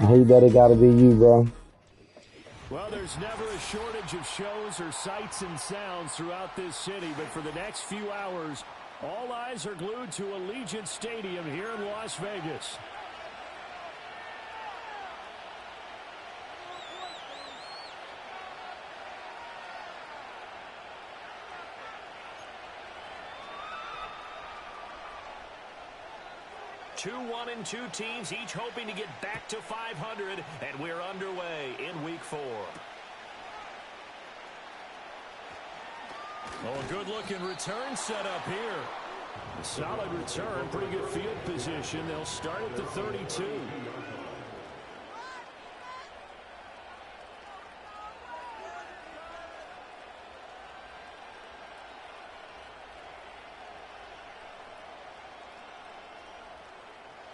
He better gotta be you, bro. Well, there's never a shortage of shows or sights and sounds throughout this city, but for the next few hours, all eyes are glued to Allegiant Stadium here in Las Vegas. Two 1-2 teams, each hoping to get back to 500, and we're underway in Week 4. Oh, a good-looking return set up here. A solid return, pretty good field position. They'll start at the 32.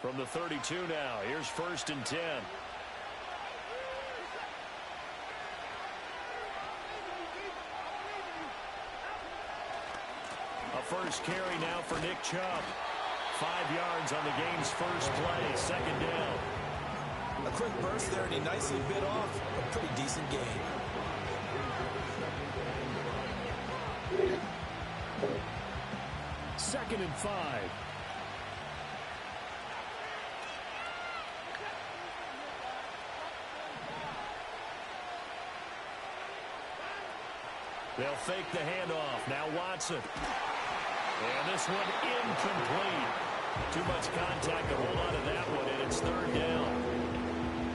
From the 32 now, here's 1st and 10. A first carry now for Nick Chubb. 5 yards on the game's first play, 2nd down. A quick burst there, and he nicely bit off a pretty decent gain. Second and 5. They'll fake the handoff. Now Watson. And this one incomplete. Too much contact to hold on to that one, and it's 3rd down.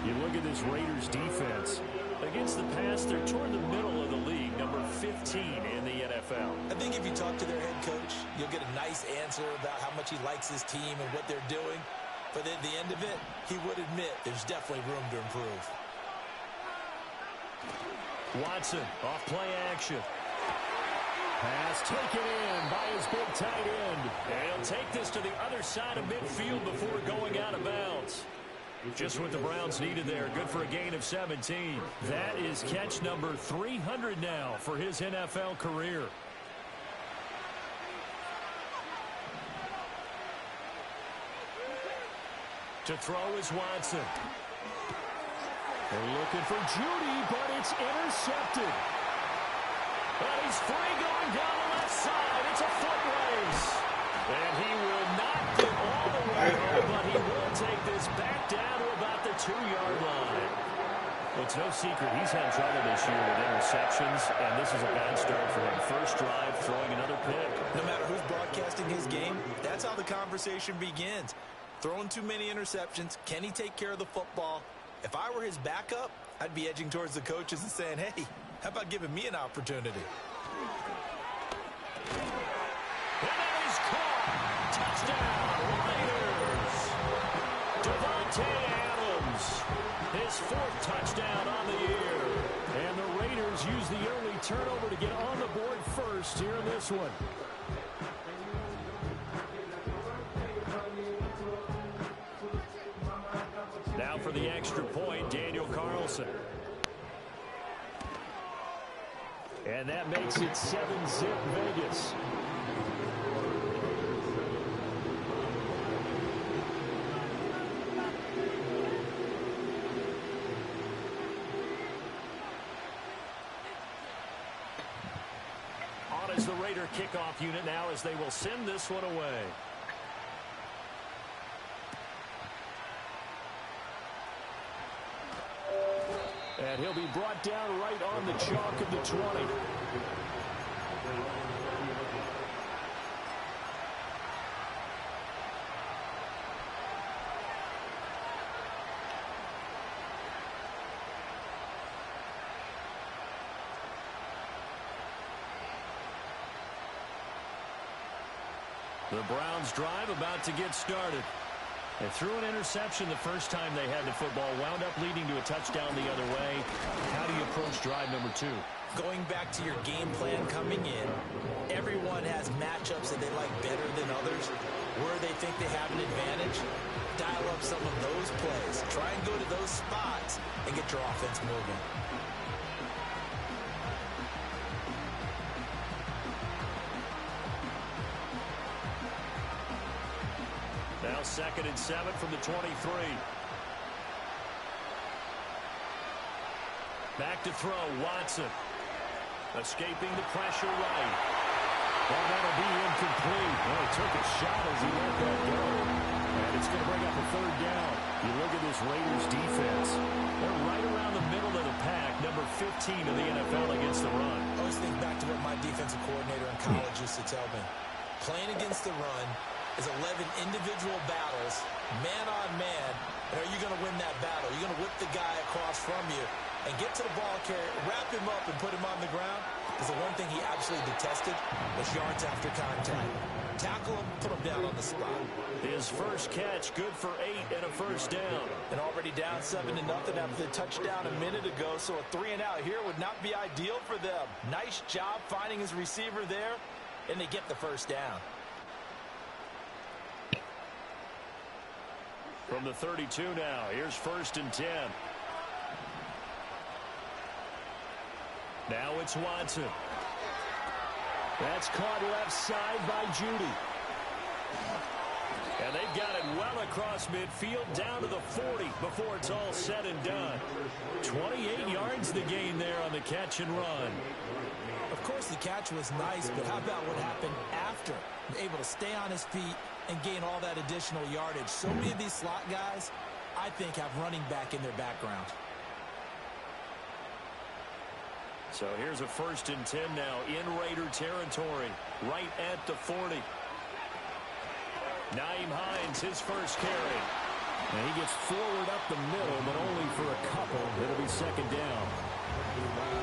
You look at this Raiders defense. Against the pass, they're toward the middle of the league, number 15 in the NFL. I think if you talk to their head coach, you'll get a nice answer about how much he likes his team and what they're doing. But at the end of it, he would admit there's definitely room to improve. Watson off play action. Pass taken in by his big tight end. And he'll take this to the other side of midfield before going out of bounds. Just what the Browns needed there. Good for a gain of 17. That is catch number 300 now for his NFL career. To throw is Watson. They're looking for Judy, but it's intercepted. And he's free going down the left side. It's a foot race. And he will not get all the way home, but he will take this back down to about the 2-yard line. Well, it's no secret he's had trouble this year with interceptions, and this is a bad start for him. First drive, throwing another pick. No matter who's broadcasting his game, that's how the conversation begins. Throwing too many interceptions. Can he take care of the football? If I were his backup, I'd be edging towards the coaches and saying, hey, how about giving me an opportunity? And that is caught. Touchdown, Raiders. Davante Adams, his 4th touchdown on the year. And the Raiders use the early turnover to get on the board first here in this one. Now for the extra point, Daniel Carlson. And that makes it 7-zip Vegas. On is the Raider kickoff unit now as they will send this one away. And he'll be brought down right on the chalk of the 20. The Browns drive about to get started. They threw an interception the first time they had the football, wound up leading to a touchdown the other way. How do you approach drive number 2? Going back to your game plan coming in, everyone has matchups that they like better than others. Where they think they have an advantage, dial up some of those plays. Try and go to those spots and get your offense moving. Now 2nd and 7 from the 23. Back to throw, Watson. Escaping the pressure right. Well, that'll be incomplete. Well, he took a shot as he let that go. And it's going to bring up a third down. You look at this Raiders defense. They're right around the middle of the pack, number 15 in the NFL against the run. I always think back to what my defensive coordinator in college used to tell me. Playing against the run is 11 individual battles, man on man. And are you going to win that battle? Are you going to whip the guy across from you and get to the ball carrier, wrap him up, and put him on the ground? Because the one thing he absolutely detested was yards after contact. Tackle him, put him down on the spot. His first catch, good for 8 and a first down. And already down 7-0 after the touchdown a minute ago, so a 3-and-out here would not be ideal for them. Nice job finding his receiver there, and they get the first down. From the 32 now, here's 1st and 10. Now it's Watson. That's caught left side by Judy. And they've got it well across midfield down to the 40 before it's all said and done. 28 yards the gain there on the catch and run. Of course, the catch was nice, but how about what happened after? Able to stay on his feet and gain all that additional yardage. So many of these slot guys, I think, have running back in their background. So here's a 1st and 10 now in Raider territory, right at the 40. Nyheim Hines, his first carry. And he gets forward up the middle, but only for a couple. It'll be 2nd down.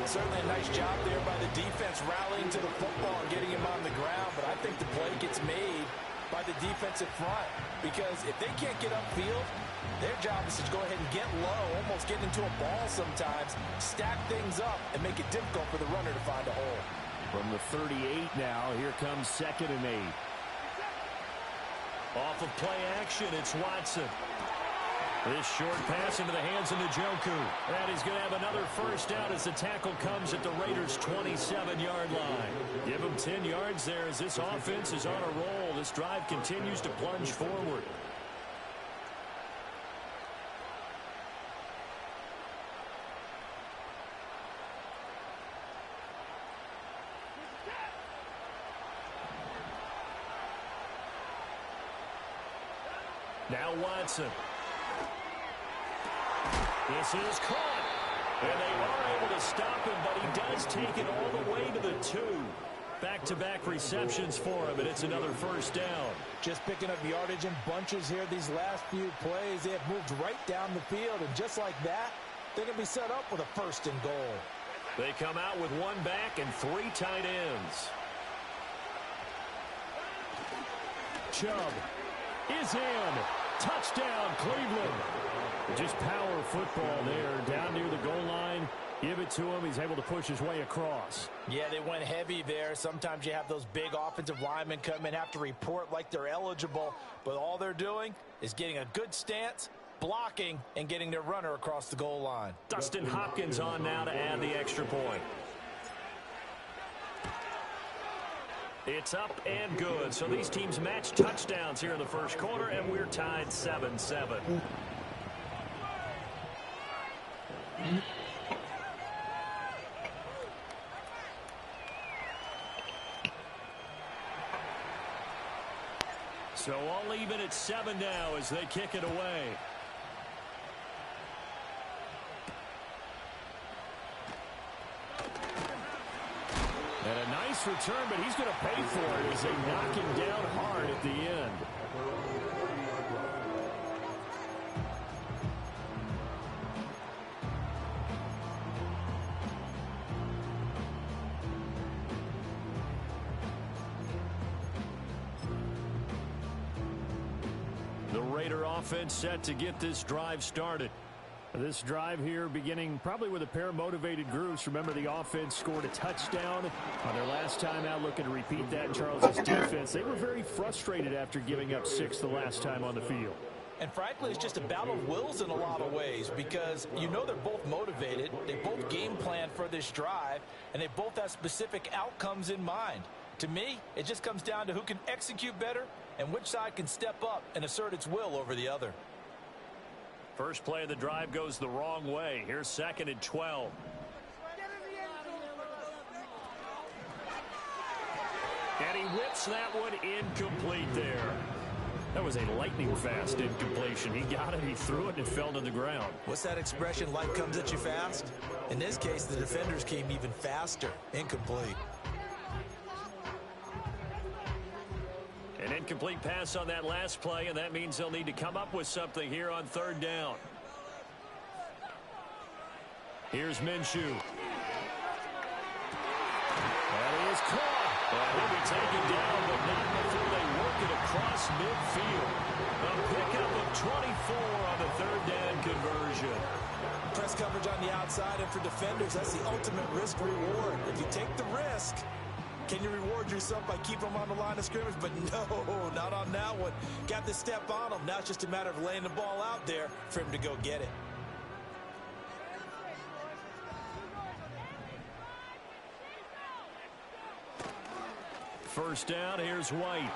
Certainly a nice job there by the defense rallying to the football and getting him on the ground, but I think the play gets made by the defensive front, because if they can't get upfield, their job is to go ahead and get low, almost get into a ball sometimes, stack things up, and make it difficult for the runner to find a hole. From the 38 now, here comes 2nd and 8. Off of play action, it's Watson. This short pass into the hands of Njoku. And he's going to have another first down as the tackle comes at the Raiders' 27-yard line. Give him 10 yards there as this offense is on a roll. This drive continues to plunge forward. Now Watson. This is caught. And they are able to stop him, but he does take it all the way to the 2. Back-to-back receptions for him, and it's another first down. Just picking up yardage in bunches here these last few plays. They have moved right down the field, and just like that, they're going to be set up with a 1st and goal. They come out with 1 back and 3 tight ends. Chubb is in. Touchdown, Cleveland. Just power football there, down near the goal line. Give it to him. He's able to push his way across. Yeah, they went heavy there. Sometimes you have those big offensive linemen come in, have to report like they're eligible, but all they're doing is getting a good stance, blocking, and getting their runner across the goal line. Dustin Hopkins on now to add the extra point. It's up and good. So these teams match touchdowns here in the first quarter, and we're tied 7-7. So all even at 7 now as they kick it away. And a nice return, but he's going to pay for it as they knock him down hard at the end. The Raider offense set to get this drive started. This drive here beginning probably with a pair of motivated groups. Remember, the offense scored a touchdown on their last time out. Looking to repeat that. Charles' defense, they were very frustrated after giving up 6 the last time on the field. And frankly, it's just a battle of wills in a lot of ways, because you know they're both motivated. They both game plan for this drive, and they both have specific outcomes in mind. To me, it just comes down to who can execute better and which side can step up and assert its will over the other. First play of the drive goes the wrong way. Here's 2nd and 12. And he whips that one incomplete there. That was a lightning-fast incompletion. He got it, he threw it, and it fell to the ground. What's that expression, life comes at you fast? In this case, the defenders came even faster. Incomplete. An incomplete pass on that last play, and that means they'll need to come up with something here on third down. Here's Minshew. And he is caught. And he'll be taken down, but not before they work it across midfield. A pickup of 24 on the third down conversion. Press coverage on the outside, and for defenders, that's the ultimate risk-reward. If you take the risk, can you reward yourself by keeping them on the line of scrimmage? But no, not on that one. Got the step on him. Now it's just a matter of laying the ball out there for him to go get it. First down, here's White.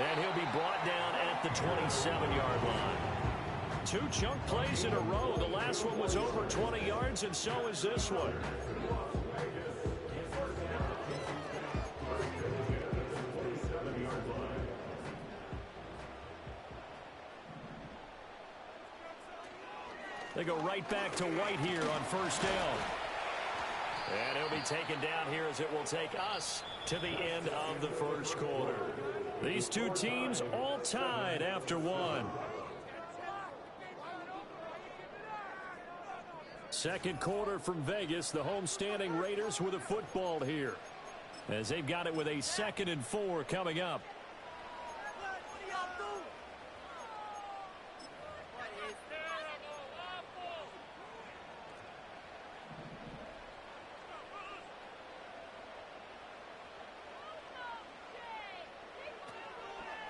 And he'll be brought down at the 27-yard line. 2 chunk plays in a row. The last one was over 20 yards, and so is this one. They go right back to White here on first down. And he'll be taken down here as it will take us to the end of the first quarter. These two teams all tied after one. Second quarter from Vegas. The homestanding Raiders with a football here, as they've got it with a 2nd and 4 coming up.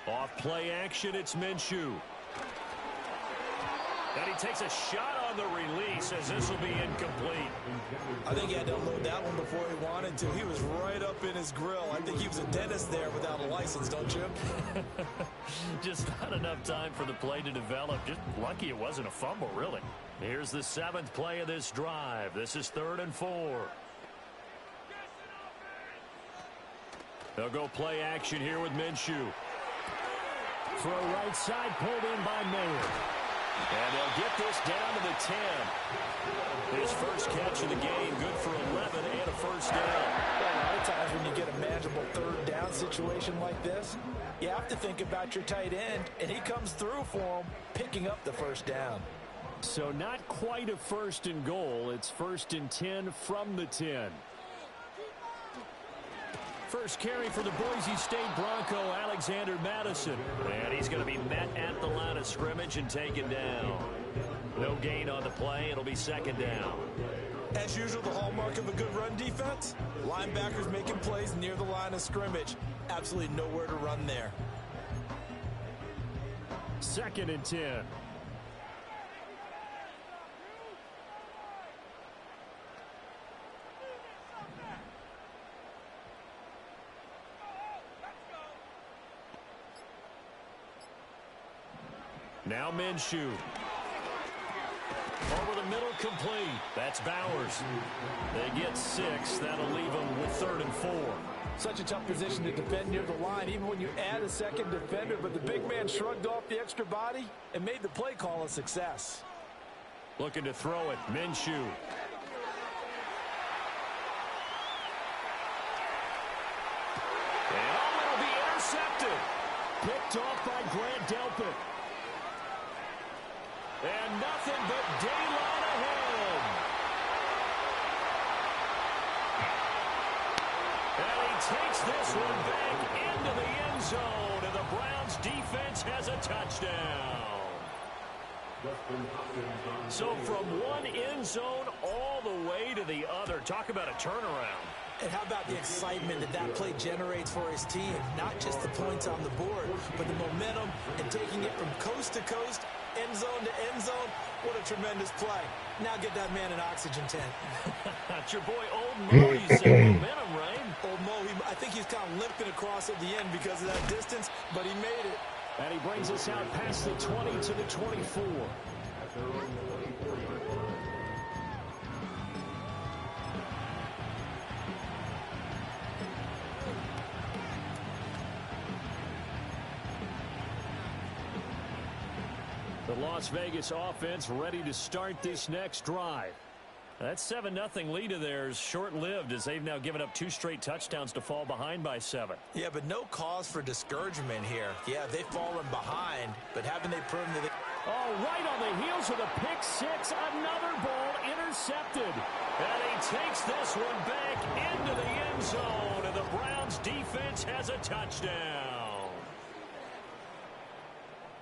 Off play action, it's Minshew. And he takes a shot on the release as this will be incomplete. I think he had to unload that one before he wanted to. He was right up in his grill. I think he was a dentist there without a license, don't you? Just not enough time for the play to develop. Just lucky it wasn't a fumble, really. Here's the 7th play of this drive. This is 3rd and 4. They'll go play action here with Minshew. Throw right side, pulled in by Mayer. And they'll get this down to the 10. His first catch of the game, good for 11 and a first down. Well, a lot of times when you get a manageable 3rd down situation like this, you have to think about your tight end, and he comes through for him, picking up the first down. So not quite a 1st and goal. It's 1st and 10 from the 10. First carry for the Boise State Bronco, Alexander Madison. And he's going to be met at the line of scrimmage and taken down. No gain on the play. It'll be 2nd down. As usual, the hallmark of a good run defense, linebackers making plays near the line of scrimmage. Absolutely nowhere to run there. 2nd and 10. Now Minshew. Over the middle, complete. That's Bowers. They get 6. That'll leave them with 3rd and 4. Such a tough position to defend near the line, even when you add a 2nd defender. But the big man shrugged off the extra body and made the play call a success. Looking to throw it. Minshew. And it'll be intercepted. Picked off by Grant Delpit. And nothing but daylight ahead. And he takes this one back into the end zone, and the Browns defense has a touchdown. So from one end zone all the way to the other. Talk about a turnaround. And how about the excitement that that play generates for his team? Not just the points on the board, but the momentum and taking it from coast to coast, end zone to end zone. What a tremendous play. Now get that man an oxygen tent. That's your boy Old Mo. You said momentum, right? Old Mo, I think he's kind of limping across at the end because of that distance, but he made it. And he brings us out past the 20 to the 24. The Las Vegas offense ready to start this next drive. That 7-0 lead of theirs short-lived as they've now given up 2 straight touchdowns to fall behind by 7. Yeah, but no cause for discouragement here. Yeah, they've fallen behind, but haven't they proven that they... Oh, right on the heels of a pick six, another ball intercepted. And he takes this one back into the end zone, and the Browns defense has a touchdown.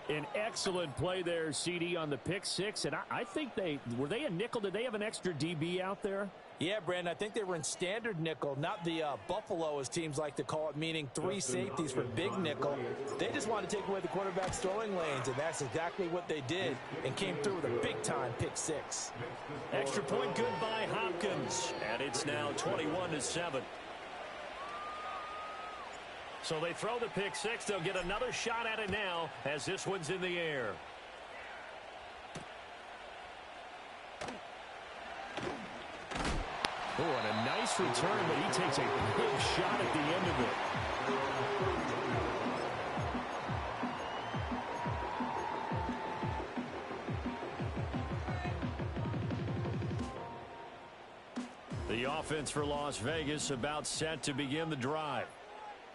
An excellent play there, CD, on the pick six. And I think were they a nickel? Did they have an extra DB out there? Yeah, Brandon, I think they were in standard nickel, not the Buffalo, as teams like to call it, meaning 3 safeties for big nickel. They just wanted to take away the quarterback's throwing lanes, and that's exactly what they did, and came through with a big-time pick six. Extra point good by Hopkins, and it's now 21-7. So they throw the pick six. They'll get another shot at it now as this one's in the air. Oh, and a nice return, but he takes a big shot at the end of it. The offense for Las Vegas about set to begin the drive.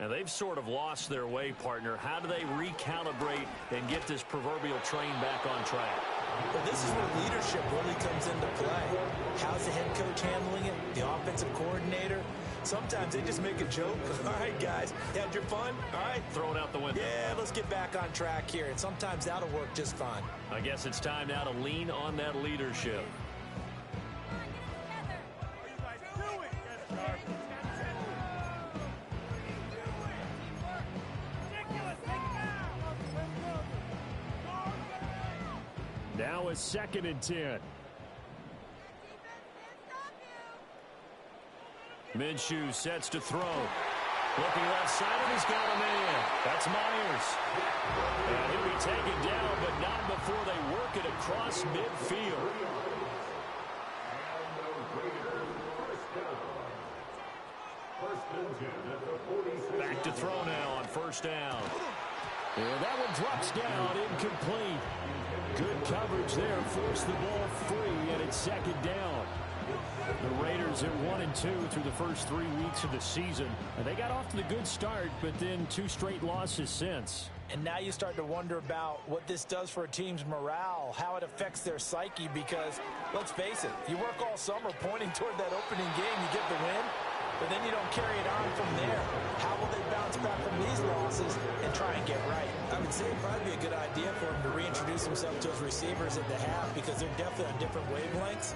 And they've sort of lost their way, partner. How do they recalibrate and get this proverbial train back on track? Well, this is where leadership really comes into play. How's the head coach handling it? The offensive coordinator? Sometimes they just make a joke. All right, guys, had your fun? All right. Throw it out the window. Yeah, let's get back on track here. And sometimes that'll work just fine. I guess it's time now to lean on that leadership. Now a 2nd and 10. Minshew sets to throw. Looking left side, and he's got a man. That's Myers. And he'll be taken down, but not before they work it across midfield. Back to throw now on 1st down. And that one drops down, incomplete. Good coverage there, forced the ball free, and it's 2nd down. The Raiders at 1-2 through the first 3 weeks of the season. And they got off to the good start, but then 2 straight losses since. And now you start to wonder about what this does for a team's morale, how it affects their psyche, because, let's face it, you work all summer pointing toward that opening game, you get the win, but then you don't carry it on from there. How will they bounce back from these losses and try and get right? I would say it'd probably be a good idea for him to reintroduce himself to his receivers at the half, because they're definitely on different wavelengths.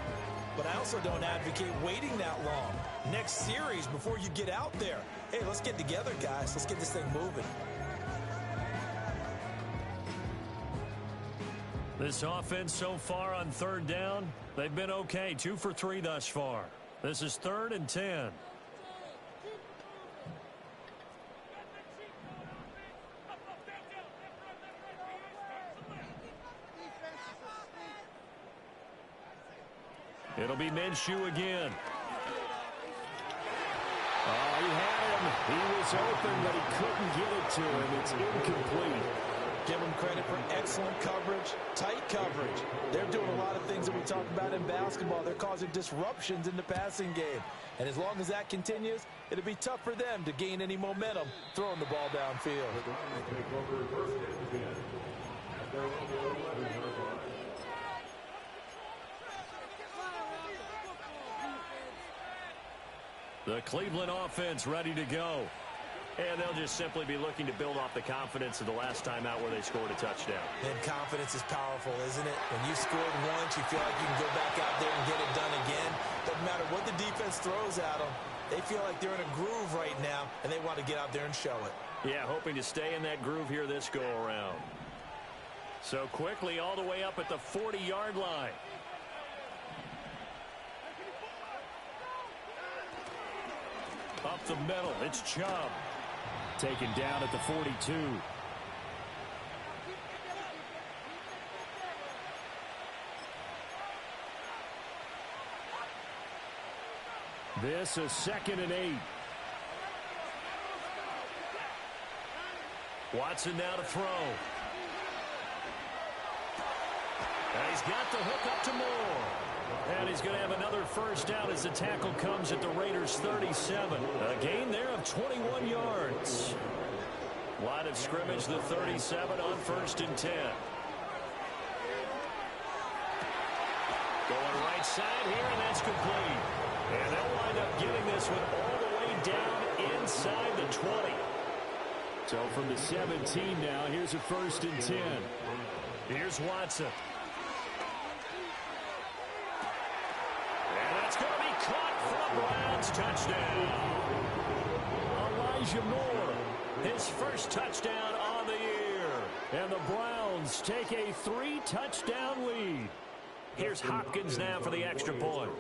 But I also don't advocate waiting that long. Next series before you get out there. Hey, let's get together, guys. Let's get this thing moving. This offense so far on 3rd down, they've been okay. 2 for 3 thus far. This is 3rd and 10. It'll be Minshew again. Oh, he had him. He was open, but he couldn't get it to him. It's incomplete. Give them credit for excellent coverage, tight coverage. They're doing a lot of things that we talk about in basketball. They're causing disruptions in the passing game. And as long as that continues, it'll be tough for them to gain any momentum throwing the ball downfield. The Cleveland offense ready to go. And they'll just simply be looking to build off the confidence of the last time out where they scored a touchdown. And confidence is powerful, isn't it? When you scored once, you feel like you can go back out there and get it done again. Doesn't matter what the defense throws at them. They feel like they're in a groove right now, and they want to get out there and show it. Yeah, hoping to stay in that groove here this go-around. So quickly all the way up at the 40-yard line. Up the middle, it's Chubb. Taken down at the 42. This is 2nd and 8. Watson now to throw. he's got the hook up to Moore. And he's going to have another first down as the tackle comes at the Raiders' 37. A gain there of 21 yards. Line of scrimmage, the 37 on 1st and 10. Going right side here, and that's complete. And they'll wind up getting this one all the way down inside the 20. So from the 17 now, here's a 1st and 10. Here's Watson. And that's going to be caught for the Browns. Touchdown. Elijah Moore, his first touchdown on the year. And the Browns take a 3-touchdown lead. Here's Hopkins now for the extra point.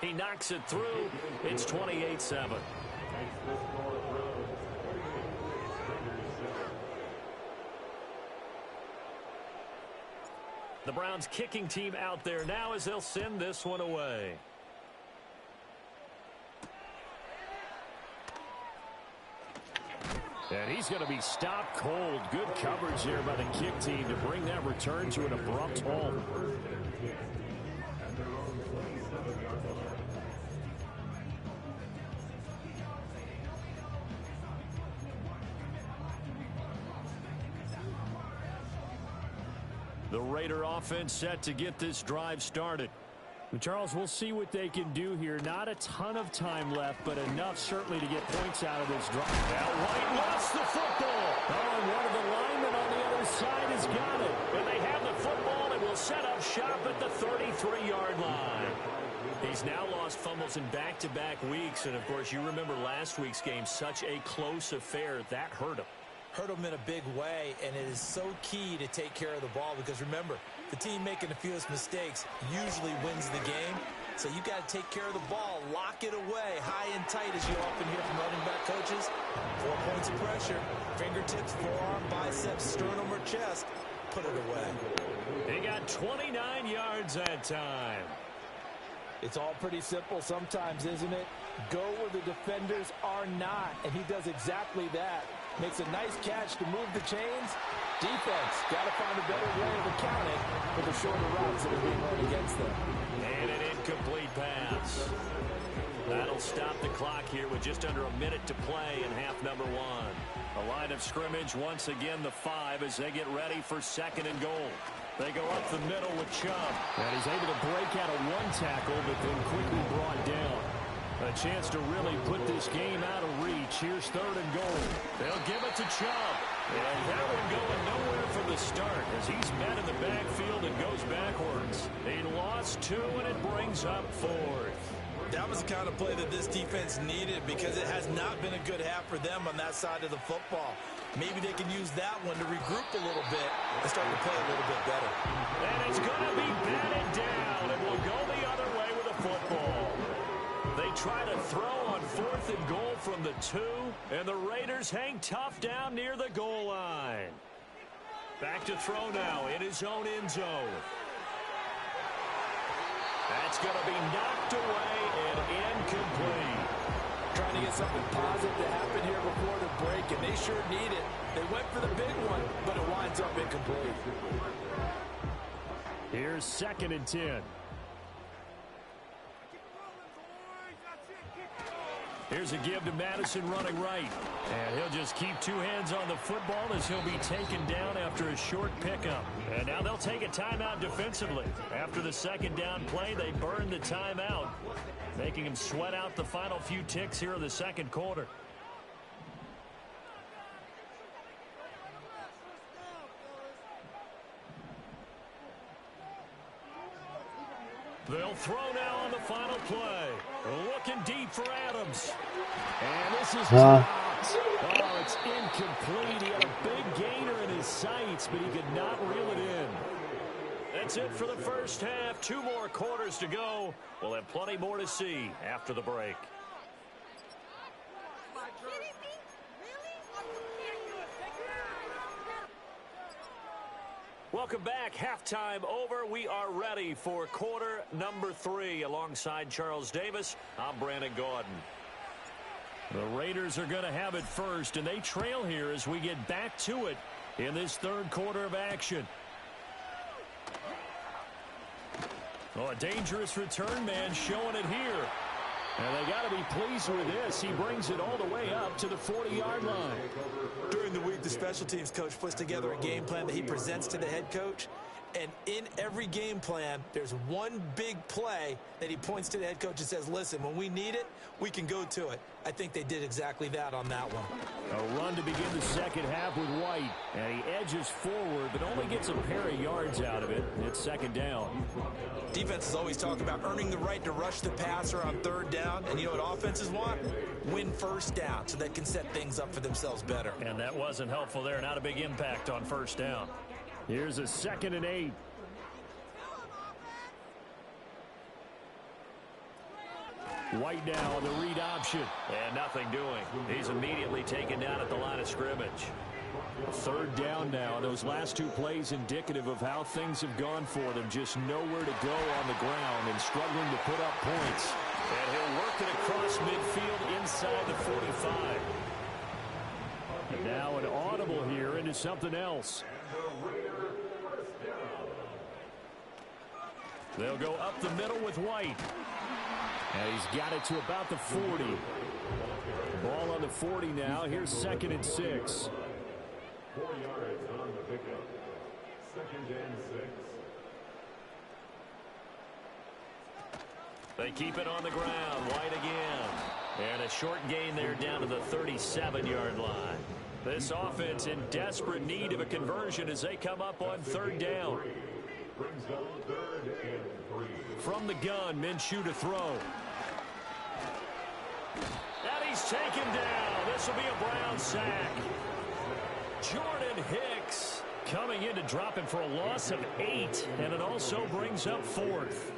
He knocks it through. It's 28-7. The Browns kicking team out there now as they'll send this one away. And he's going to be stopped cold. Good coverage there by the kick team to bring that return to an abrupt halt. The Raider offense set to get this drive started. Charles, we'll see what they can do here. Not a ton of time left, but enough certainly to get points out of this drive. Now White lost the football. Oh, and one of the linemen on the other side has got it. And they have the football and will set up shop at the 33-yard line. He's now lost fumbles in back-to-back weeks. And, of course, you remember last week's game, such a close affair. That hurt him. Hurt him in a big way, and it is so key to take care of the ball because, remember, the team making the fewest mistakes usually wins the game. So you got to take care of the ball, lock it away, high and tight, as you often hear from running back coaches. 4 points of pressure, fingertips, forearm, biceps, sternum, or chest. Put it away. He got 29 yards that time. It's all pretty simple sometimes, isn't it? Go where the defenders are not, and he does exactly that. Makes a nice catch to move the chains. Defense got to find a better way of accounting for the shorter routes that are being run against them. And an incomplete pass. That'll stop the clock here with just under a minute to play in half number 1. A line of scrimmage once again the 5 as they get ready for 2nd and goal. They go up the middle with Chubb. And he's able to break out of one tackle, but then quickly brought down. A chance to really put this game out of reach. Here's 3rd and goal. They'll give it to Chubb. And that one going nowhere from the start as he's met in the backfield and goes backwards. He lost 2, and it brings up 4th. That was the kind of play that this defense needed because it has not been a good half for them on that side of the football. Maybe they can use that one to regroup a little bit and start to play a little bit better. And it's going to be batted down, and will go the other way with the football. They try to throw on 4th and goal from the 2, and the Raiders hang tough down near the goal line. Back to throw now in his own end zone. That's going to be knocked away and incomplete. Trying to get something positive to happen here before the break, and they sure need it. They went for the big one, but it winds up incomplete. Here's 2nd and 10. Here's a give to Madison running right. And he'll just keep 2 hands on the football as he'll be taken down after a short pickup. And now they'll take a timeout defensively. After the 2nd down play, they burn the timeout, making him sweat out the final few ticks here in the 2nd quarter. They'll throw now on the final play. Looking deep for Adams. And this is dropped. Oh, it's incomplete. He had a big gainer in his sights, but he could not reel it in. That's it for the first half. 2 more quarters to go. We'll have plenty more to see after the break. Welcome back. Halftime over. We are ready for quarter number 3. Alongside Charles Davis, I'm Brandon Gaudin. The Raiders are going to have it first, and they trail here as we get back to it in this third quarter of action. Oh, a dangerous return man showing it here. And they got to be pleased with this. He brings it all the way up to the 40-yard line. During the week, the special teams coach puts together a game plan that he presents to the head coach. And in every game plan, there's one big play that he points to the head coach and says, listen, when we need it, we can go to it. I think they did exactly that on that one. A run to begin the second half with White. And he edges forward, but only gets a pair of yards out of it. It's second down. Defenses always talk about earning the right to rush the passer on third down. And you know what offenses want? Win first down so they can set things up for themselves better. And that wasn't helpful there. Not a big impact on first down. Here's a 2nd and 8. White now on the read option. And nothing doing. He's immediately taken down at the line of scrimmage. Third down now. Those last two plays indicative of how things have gone for them. Just nowhere to go on the ground and struggling to put up points. And he'll work it across midfield inside the 45. And now an audible here into something else. They'll go up the middle with White. And he's got it to about the 40. Ball on the 40 now. Here's 2nd and 6. 4 yards on the pickup. 2nd and 6. They keep it on the ground. White again. And a short gain there down to the 37-yard line. This offense in desperate need of a conversion as they come up on third down. Brings up 3rd and 3. From the gun, Minshew to throw. And he's taken down. This will be a Brown sack. Jordan Hicks coming in to drop him for a loss of 8. And it also brings up 4th.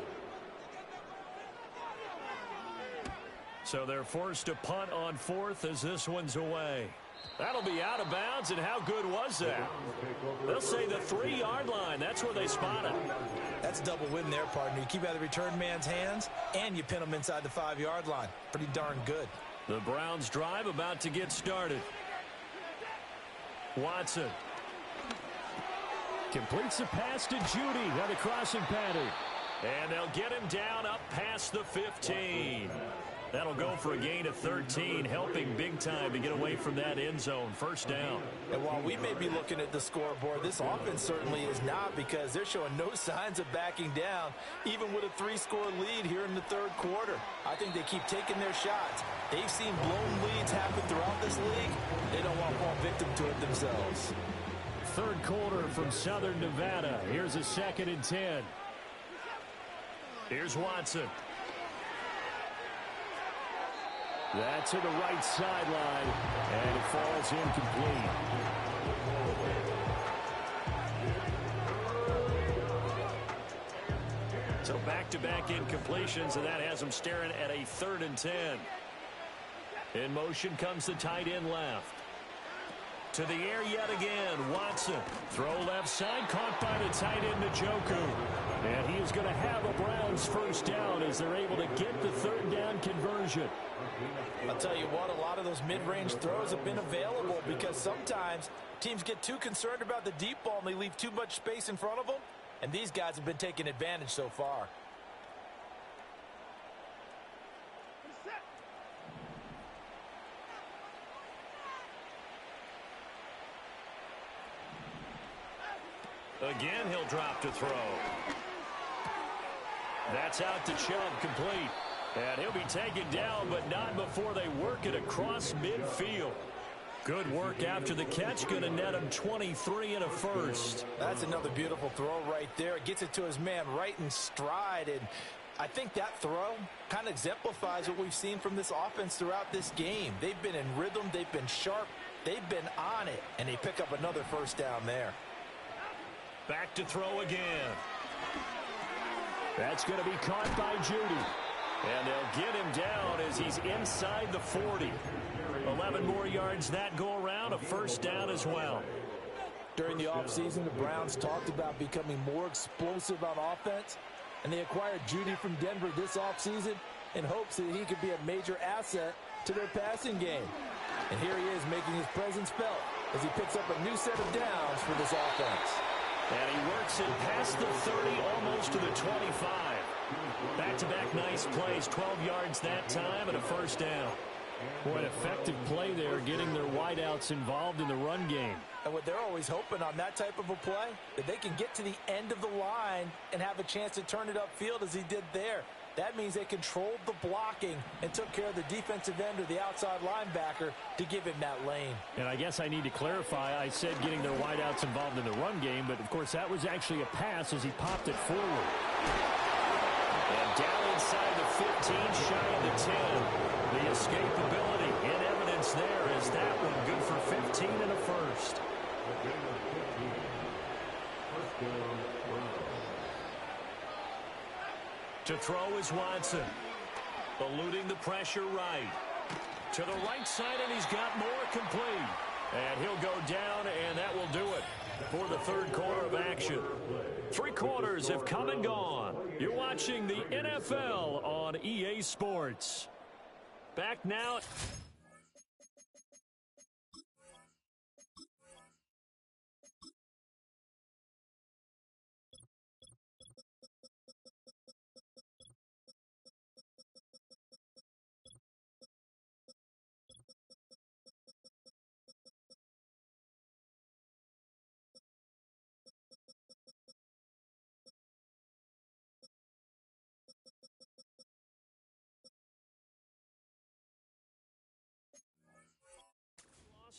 So they're forced to punt on 4th as this one's away. That'll be out of bounds, and how good was that? They'll say the 3-yard line. That's where they spot it. That's a double win there, partner. You keep out of the return man's hands, and you pin him inside the 5-yard line. Pretty darn good. The Browns drive about to get started. Watson completes the pass to Judy on the crossing pattern. And they'll get him down up past the 15. That'll go for a gain of 13, helping big time to get away from that end zone. First down. And while we may be looking at the scoreboard, this offense certainly is not, because they're showing no signs of backing down, even with a 3-score lead here in the third quarter. I think they keep taking their shots. They've seen blown leads happen throughout this league. They don't want to fall victim to it themselves. Third quarter from Southern Nevada. Here's a 2nd and 10. Here's Watson. That's to the right sideline, and it falls incomplete. So back-to-back incompletions, and that has them staring at a 3rd and 10. In motion comes the tight end left. To the air yet again, Watson. Throw left side, caught by the tight end, Njoku. And he is going to have a Browns first down as they're able to get the third down conversion. I'll tell you what, a lot of those mid-range throws have been available, because sometimes teams get too concerned about the deep ball and they leave too much space in front of them. And these guys have been taking advantage so far. Again, he'll drop to throw. That's out to Chubb, complete. And he'll be taken down, but not before they work it across midfield. Good work after the catch. Going to net him 23 and a first. That's another beautiful throw right there. Gets it to his man right in stride. And I think that throw kind of exemplifies what we've seen from this offense throughout this game. They've been in rhythm. They've been sharp. They've been on it. And they pick up another first down there. Back to throw again. That's going to be caught by Judy. And they'll get him down as he's inside the 40. 11 more yards that go around, a first down as well. During the offseason, the Browns talked about becoming more explosive on offense, and they acquired Judy from Denver this offseason in hopes that he could be a major asset to their passing game. And here he is making his presence felt as he picks up a new set of downs for this offense. And he works it past the 30, almost to the 25. Back-to-back nice plays, 12 yards that time and a first down. Boy, an effective play there, getting their wideouts involved in the run game. And what they're always hoping on that type of a play, that they can get to the end of the line and have a chance to turn it upfield as he did there. That means they controlled the blocking and took care of the defensive end or the outside linebacker to give him that lane. And I guess I need to clarify, I said getting their wideouts involved in the run game, but of course that was actually a pass as he popped it forward. And down inside the 15, shy of the 10. The escapability in evidence there is that one good for 15 and a first. To throw is Watson. Eluding the pressure right. To the right side, and he's got more complete. And he'll go down, and that will do it for the third quarter of action. 3 quarters have come and gone. You're watching the NFL on EA Sports. Back now.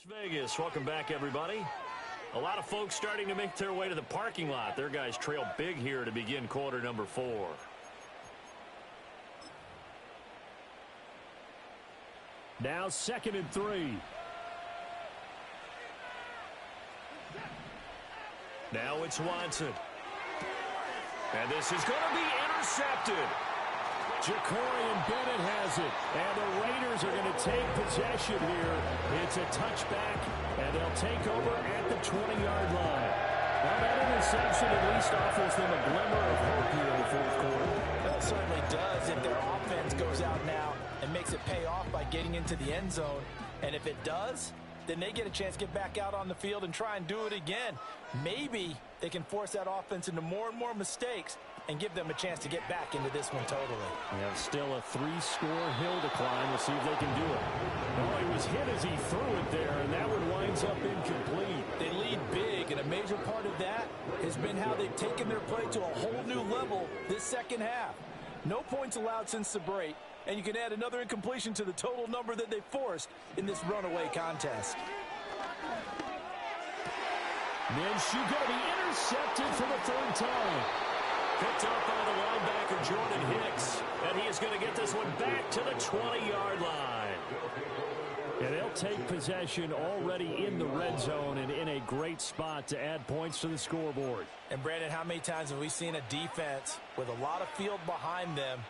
Vegas. Welcome back, everybody. A lot of folks starting to make their way to the parking lot. Their guys trail big here to begin quarter number 4. Now 2nd and 3. Now it's Watson. And this is going to be intercepted. Ja'Cory Bennett has it, and the Raiders are going to take possession here. It's a touchback, and they'll take over at the 20-yard line. Now that interception at least offers them a glimmer of hope here in the fourth quarter. Well, it certainly does if their offense goes out now and makes it pay off by getting into the end zone. And if it does, then they get a chance to get back out on the field and try and do it again. Maybe they can force that offense into more and more mistakes and give them a chance to get back into this one totally. Yeah, still a 3-score hill to climb. We'll see if they can do it. Oh, he was hit as he threw it there, and that one winds up incomplete. They lead big, and a major part of that has been how they've taken their play to a whole new level this second half. No points allowed since the break, and you can add another incompletion to the total number that they forced in this runaway contest. Minshew going to be intercepted for the 3rd time. Picked up by the linebacker, Jordan Hicks. And he is going to get this one back to the 20-yard line. And they'll take possession already in the red zone and in a great spot to add points to the scoreboard. And, Brandon, how many times have we seen a defense with a lot of field behind them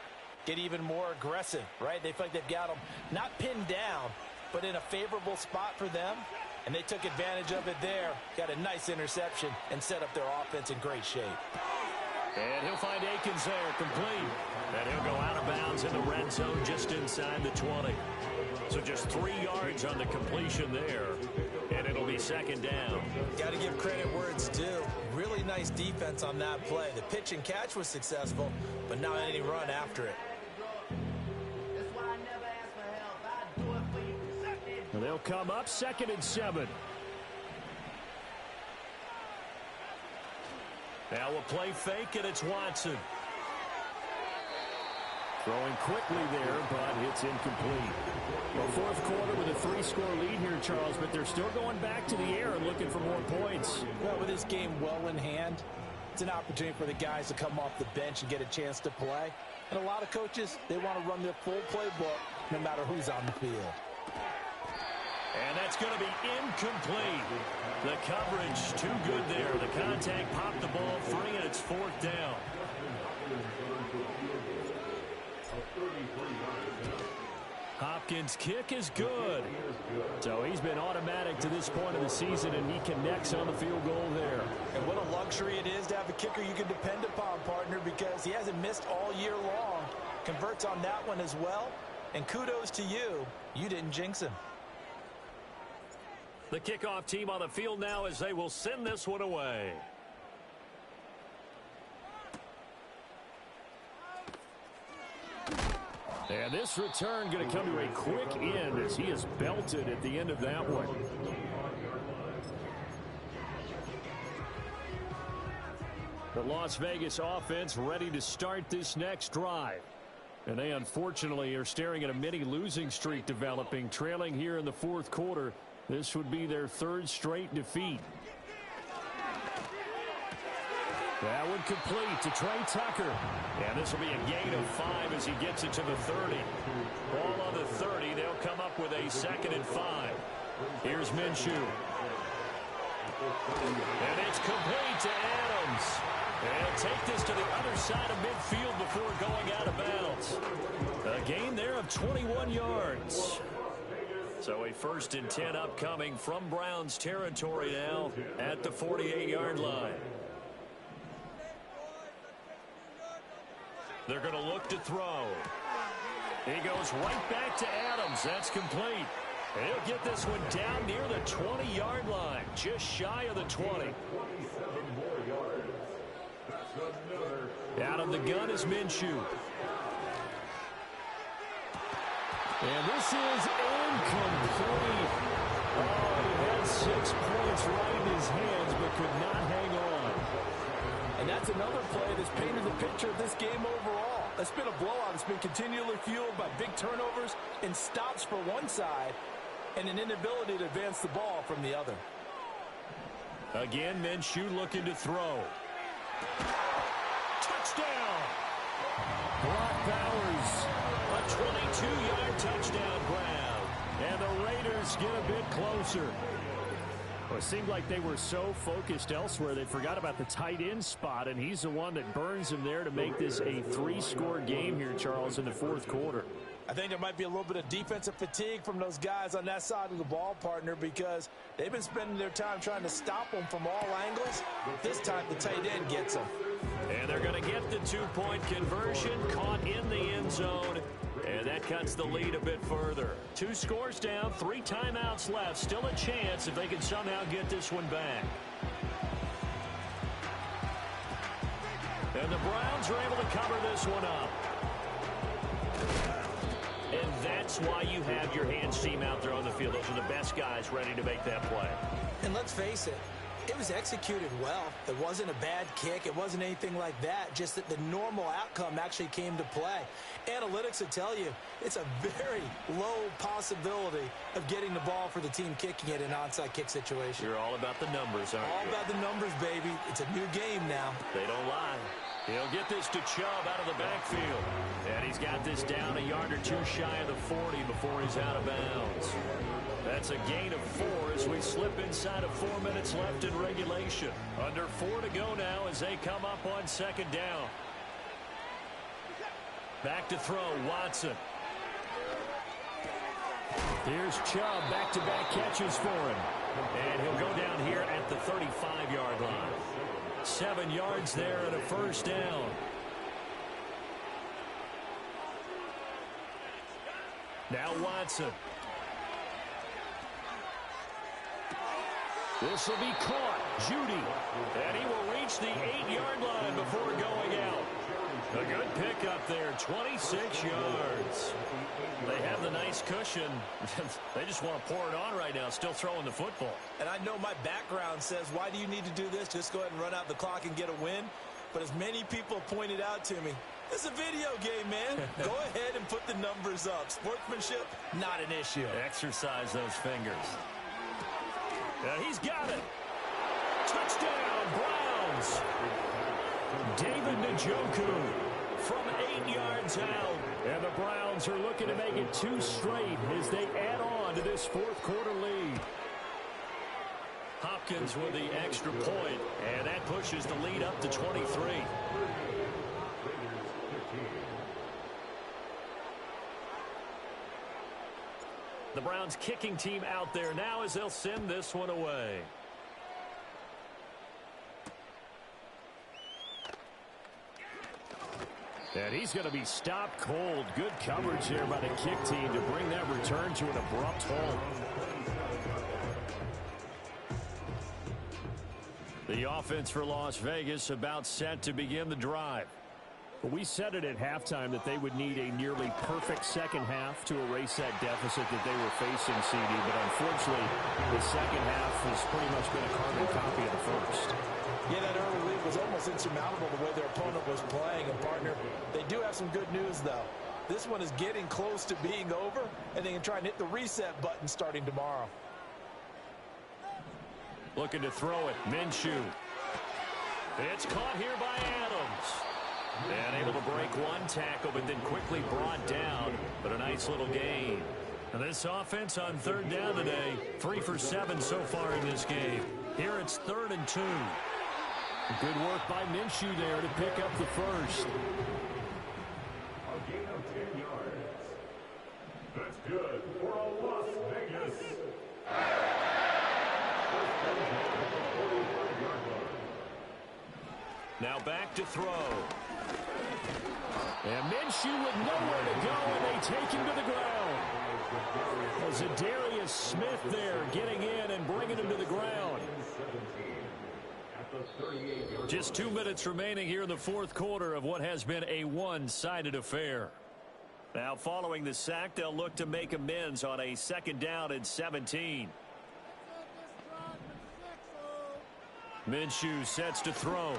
get even more aggressive, right? They feel like they've got them not pinned down, but in a favorable spot for them. And they took advantage of it there. Got a nice interception and set up their offense in great shape. And he'll find Akins there, complete. And he'll go out of bounds in the red zone just inside the 20. So just 3 yards on the completion there. And it'll be 2nd down. Got to give credit where it's due. Really nice defense on that play. The pitch and catch was successful, but not any run after it. And they'll come up 2nd and 7. Now we'll play fake, and it's Watson. Throwing quickly there, but it's incomplete. Well, fourth quarter with a 3-score lead here, Charles, but they're still going back to the air and looking for more points. Well, with this game well in hand, it's an opportunity for the guys to come off the bench and get a chance to play. And a lot of coaches, they want to run their full playbook no matter who's on the field. And that's going to be incomplete. The coverage too good there. The contact popped the ball free, and it's 4th down. Hopkins' kick is good. So he's been automatic to this point of the season, and he connects on the field goal there. And what a luxury it is to have a kicker you can depend upon, partner, because he hasn't missed all year long. Converts on that one as well. And kudos to you. You didn't jinx him. The kickoff team on the field now as they will send this one away. And this return going to come to a quick end as he is belted at the end of that one. The Las Vegas offense ready to start this next drive. And they unfortunately are staring at a mini losing streak developing, trailing here in the fourth quarter. This would be their third straight defeat. That would complete to Trey Tucker. And this will be a gain of 5 as he gets it to the 30. Ball on the 30. They'll come up with a 2nd and 5. Here's Minshew. And it's complete to Adams. And take this to the other side of midfield before going out of bounds. A gain there of 21 yards. So a 1st and 10 upcoming from Browns territory now at the 48-yard line. They're going to look to throw. He goes right back to Adams. That's complete. And he'll get this one down near the 20-yard line, just shy of the 20. Out of the gun is Minshew. And this is incomplete. Oh, he had 6 points right in his hands, but could not hang on. And that's another play that's painted the picture of this game overall. It's been a blowout. It's been continually fueled by big turnovers and stops for one side and an inability to advance the ball from the other. Again, Minshew looking to throw. Touchdown! Brock Bowers, a 22-yard touchdown grab. And the Raiders get a bit closer. Well, it seemed like they were so focused elsewhere they forgot about the tight end spot, and he's the one that burns him there to make this a 3-score game here, Charles, in the fourth quarter. I think there might be a little bit of defensive fatigue from those guys on that side of the ball, partner, because they've been spending their time trying to stop them from all angles. This time the tight end gets them. And they're going to get the 2-point conversion, caught in the end zone, and that cuts the lead a bit further. 2 scores down, 3 timeouts left. Still a chance if they can somehow get this one back. And the Browns are able to cover this one up. And that's why you have your hands team out there on the field. Those are the best guys ready to make that play. And let's face it, it was executed well. It wasn't a bad kick. It wasn't anything like that. Just that the normal outcome actually came to play. Analytics will tell you it's a very low possibility of getting the ball for the team kicking it in an onside kick situation. You're all about the numbers, aren't you? All about the numbers, baby. It's a new game now. They don't lie. He'll get this to Chubb out of the backfield. And he's got this down a yard or 2 shy of the 40 before he's out of bounds. That's a gain of 4 as we slip inside of 4 minutes left in regulation. Under 4 to go now as they come up on 2nd down. Back to throw, Watson. Here's Chubb, back-to-back catches for him. And he'll go down here at the 35-yard line. 7 yards there and a 1st down. Now Watson. This will be caught. Judy. And he will reach the 8-yard line before going out. A good pickup there, 26 yards. They have the nice cushion. They just want to pour it on right now, still throwing the football. And I know my background says, why do you need to do this? Just go ahead and run out the clock and get a win. But as many people pointed out to me, it's a video game, man. Go ahead and put the numbers up. Sportsmanship, not an issue. Exercise those fingers. He's got it. Touchdown, Browns. David Njoku from 8 yards out. And the Browns are looking to make it 2 straight as they add on to this fourth quarter lead. Hopkins with the extra point, and that pushes the lead up to 23. The Browns kicking team out there now as they'll send this one away. And he's going to be stopped cold. Good coverage here by the kick team to bring that return to an abrupt halt. The offense for Las Vegas about set to begin the drive. We said it at halftime that they would need a nearly perfect second half to erase that deficit that they were facing, CD. But unfortunately, the second half has pretty much been a carbon copy of the first. Yeah, that early lead was almost insurmountable the way their opponent was playing. And, partner, they do have some good news, though. This one is getting close to being over, and they can try and hit the reset button starting tomorrow. Looking to throw it. Minshew. It's caught here by Adams. And able to break one tackle, but then quickly brought down. But a nice little gain. And this offense on third down today, 3 for 7 so far in this game. Here it's 3rd and 2. Good work by Minshew there to pick up the first. A gain of 10 yards. That's good for a Las Vegas. Now back to throw. And Minshew with nowhere to go, and they take him to the ground. Zadarius Smith there getting in and bringing him to the ground. Just 2 minutes remaining here in the fourth quarter of what has been a one-sided affair. Now following the sack, they'll look to make amends on a 2nd down and 17. Minshew sets to throw.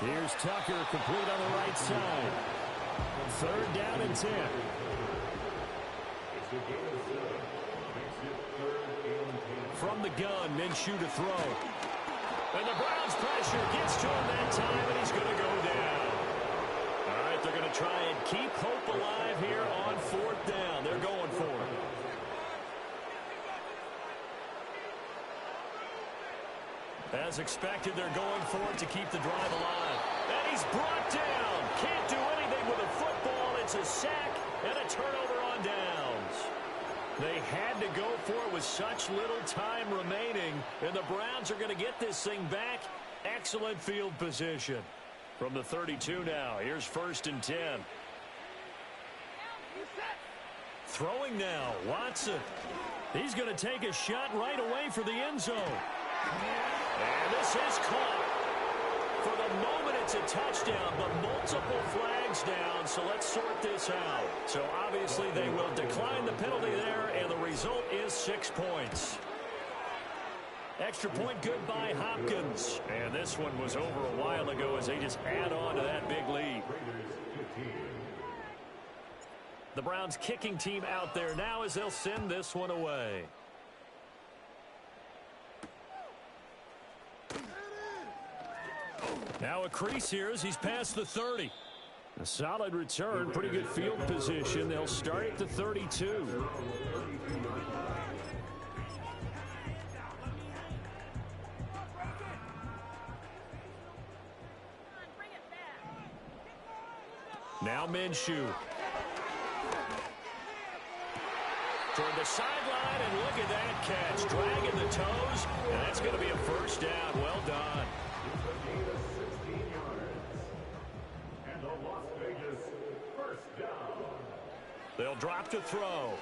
Here's Tucker, complete on the right side. 3rd down and 10. From the gun, Minshew to throw. And the Browns pressure gets to him that time, and he's going to go down. All right, they're going to try and keep hope alive here on 4th down. They're going for it. As expected, they're going for it to keep the drive alive. And he's brought down. Can't do anything with a football. It's a sack and a turnover on downs. They had to go for it with such little time remaining, and the Browns are going to get this thing back. Excellent field position. From the 32 now, here's 1st and 10. Throwing now, Watson. He's going to take a shot right away for the end zone. And this is caught. For the moment, it's a touchdown, but multiple flags down, so let's sort this out. So obviously they will decline the penalty there, and the result is 6 points. Extra point good by Hopkins. And this one was over a while ago as they just add on to that big lead. The Browns kicking team out there now as they'll send this one away. Now a crease here as he's past the 30. A solid return, pretty good field position. They'll start at the 32. Now Minshew. Toward the sideline, and look at that catch. Dragging the toes, and that's going to be a 1st down. Well done. They'll drop to throw.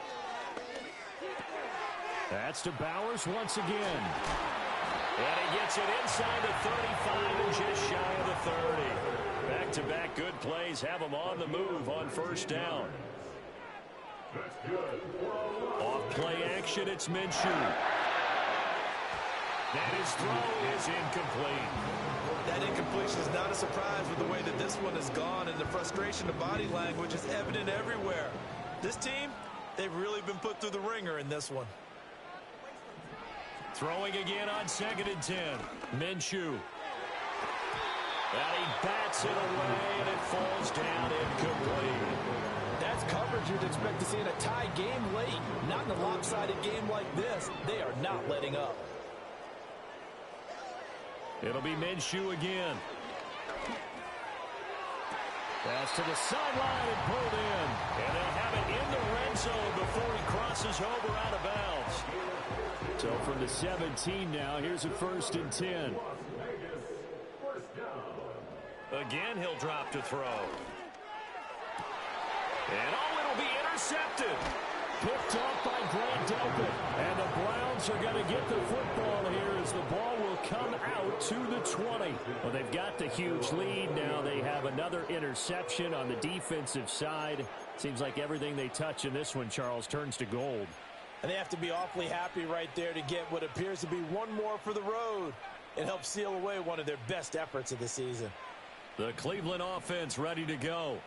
That's to Bowers once again. And he gets it inside the 35 and just shy of the 30. Back-to-back good plays have him on the move on 1st down. Off play action, it's Minshew. And his throw is incomplete. That incompletion is not a surprise with the way that this one has gone, and the frustration of body language is evident everywhere. This team, they've really been put through the ringer in this one. Throwing again on 2nd and 10. Minshew. And he bats it away, and it falls down incomplete. That's coverage you'd expect to see in a tie game late. Not in a lopsided game like this. They are not letting up. It'll be Minshew again. Pass to the sideline and pulled in. And they'll have it in the red zone before he crosses over out of bounds. So from the 17 now, here's a 1st and 10. Again, he'll drop to throw. And it'll be intercepted. Picked off by Grant Delpit. And the Browns are going to get the football here as the ball will come out to the 20. Well, they've got the huge lead. Now they have another interception on the defensive side. Seems like everything they touch in this one, Charles, turns to gold. And they have to be awfully happy right there to get what appears to be one more for the road. It helps seal away one of their best efforts of the season. The Cleveland offense ready to go.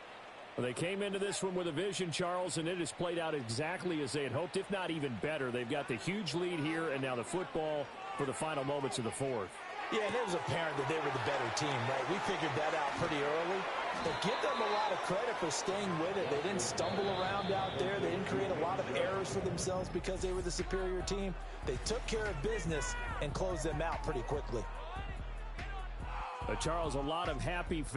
Well, they came into this one with a vision, Charles, and it has played out exactly as they had hoped, if not even better. They've got the huge lead here, and now the football for the final moments of the fourth. Yeah, and it was apparent that they were the better team, right? We figured that out pretty early. But give them a lot of credit for staying with it. They didn't stumble around out there. They didn't create a lot of errors for themselves because they were the superior team. They took care of business and closed them out pretty quickly. Charles, a lot of happy fans.